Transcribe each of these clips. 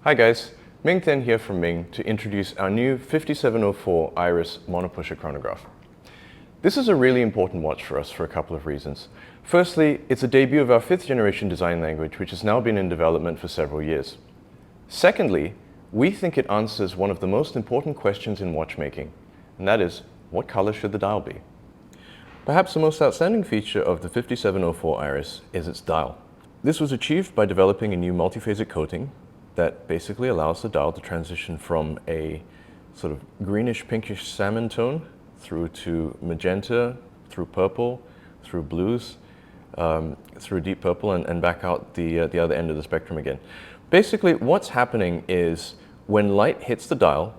Hi guys, Ming Thein here from Ming to introduce our new 5704 Iris monopusher chronograph. This is a really important watch for us for a couple of reasons. Firstly, it's a debut of our 5th generation design language, which has now been in development for several years. Secondly, we think it answers one of the most important questions in watchmaking, and that is, what color should the dial be? Perhaps the most outstanding feature of the 5704 Iris is its dial. This was achieved by developing a new multiphasic coating that basically allows the dial to transition from a sort of greenish pinkish salmon tone through to magenta, through purple, through blues, through deep purple, and back out the other end of the spectrum again. Basically, what's happening is when light hits the dial,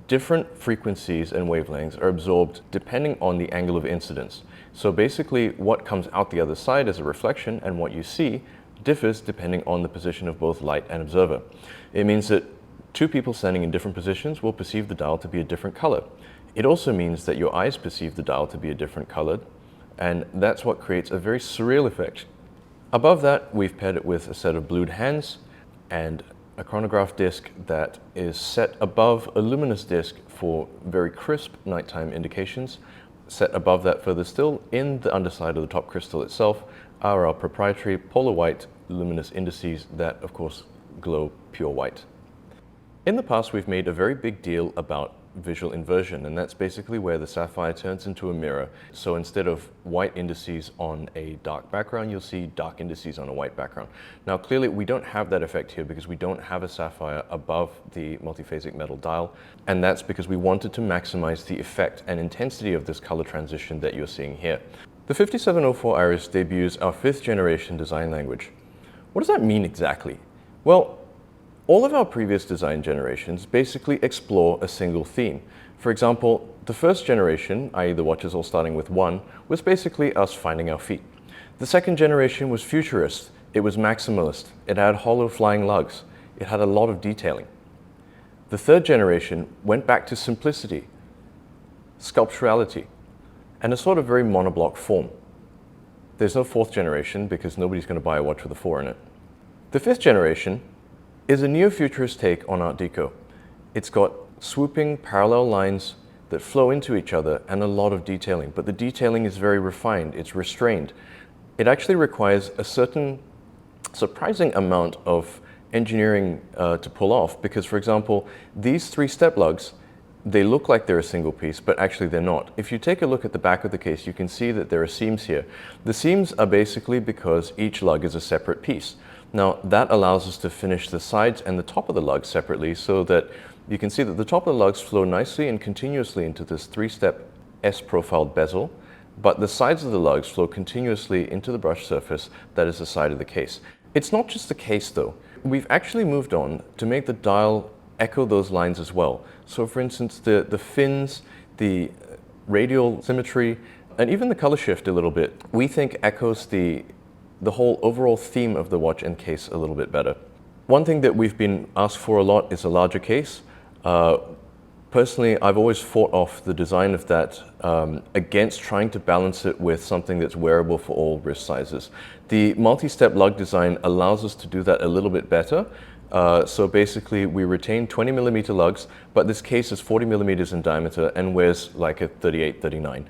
different frequencies and wavelengths are absorbed depending on the angle of incidence. So basically, what comes out the other side as a reflection and what you see differs depending on the position of both light and observer. It means that two people standing in different positions will perceive the dial to be a different color. It also means that your eyes perceive the dial to be a different color, and that's what creates a very surreal effect. Above that, we've paired it with a set of blued hands and a chronograph disc that is set above a luminous disc for very crisp nighttime indications. Set above that further still, in the underside of the top crystal itself, are our proprietary polar white luminous indices that, of course, glow pure white. In the past, we've made a very big deal about visual inversion, and that's basically where the sapphire turns into a mirror. So instead of white indices on a dark background, you'll see dark indices on a white background. Now, clearly, we don't have that effect here because we don't have a sapphire above the multiphasic metal dial, and that's because we wanted to maximize the effect and intensity of this color transition that you're seeing here. The 5704 Iris debuts our 5th generation design language. What does that mean exactly? Well, all of our previous design generations basically explore a single theme. For example, the first generation, i.e. the watches all starting with 1, was basically us finding our feet. The second generation was futurist, it was maximalist, it had hollow flying lugs, it had a lot of detailing. The third generation went back to simplicity, sculpturality, and a sort of very monoblock form. There's no 4th generation because nobody's going to buy a watch with a 4 in it. The 5th generation is a neo-futurist take on Art Deco. It's got swooping parallel lines that flow into each other and a lot of detailing, but the detailing is very refined, it's restrained. It actually requires a certain surprising amount of engineering to pull off because, for example, these 3 step lugs, they look like they're a single piece, but actually they're not. If you take a look at the back of the case, you can see that there are seams here. The seams are basically because each lug is a separate piece. Now, that allows us to finish the sides and the top of the lug separately so that you can see that the top of the lugs flow nicely and continuously into this 3-step S-profiled bezel, but the sides of the lugs flow continuously into the brush surface that is the side of the case. It's not just the case though. We've actually moved on to make the dial echo those lines as well. So for instance, the fins, the radial symmetry, and even the color shift a little bit, we think echoes the whole overall theme of the watch and case a little bit better. One thing that we've been asked for a lot is a larger case. Personally, I've always fought off the design of that against trying to balance it with something that's wearable for all wrist sizes. The multi-step lug design allows us to do that a little bit better. So basically, we retain 20mm lugs, but this case is 40mm in diameter and wears like a 38-39.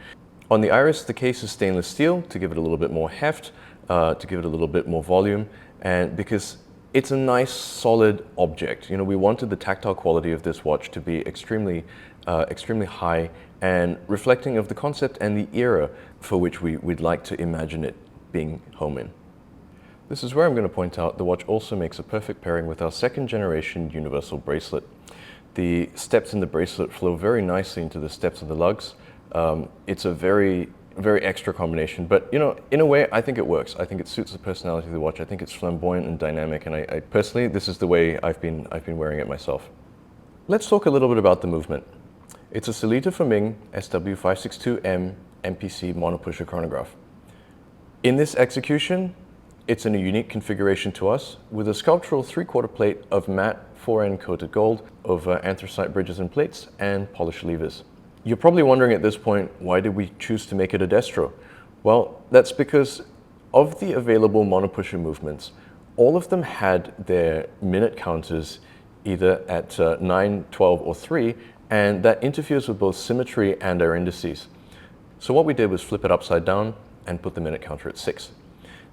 On the Iris, the case is stainless steel to give it a little bit more heft, to give it a little bit more volume, and because it's a nice solid object. You know, we wanted the tactile quality of this watch to be extremely high and reflecting of the concept and the era for which we'd like to imagine it being home in. This is where I'm going to point out the watch also makes a perfect pairing with our 2nd generation universal bracelet. The steps in the bracelet flow very nicely into the steps of the lugs. It's a very extra combination, but you know, in a way, I think it works. I think it suits the personality of the watch. I think it's flamboyant and dynamic, and I personally, this is the way I've been wearing it myself. Let's talk a little bit about the movement. It's a Sellita for Ming SW562M MPC monopusher chronograph. In this execution, it's in a unique configuration to us with a sculptural 3/4 plate of matte 4N coated gold over anthracite bridges and plates and polished levers. You're probably wondering at this point, why did we choose to make it a destro? Well, that's because of the available monopusher movements, all of them had their minute counters either at 9, 12, or 3, and that interferes with both symmetry and our indices. So what we did was flip it upside down and put the minute counter at 6.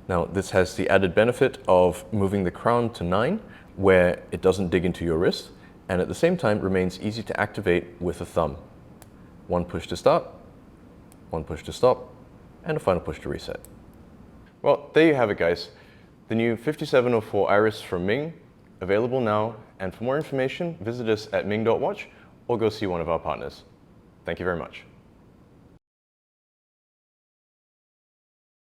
Now this has the added benefit of moving the crown to 9, where it doesn't dig into your wrist, and at the same time remains easy to activate with a thumb. One push to start, one push to stop, and a final push to reset. Well, there you have it, guys. The new 5704 Iris from Ming, available now, and for more information, visit us at ming.watch or go see one of our partners. Thank you very much.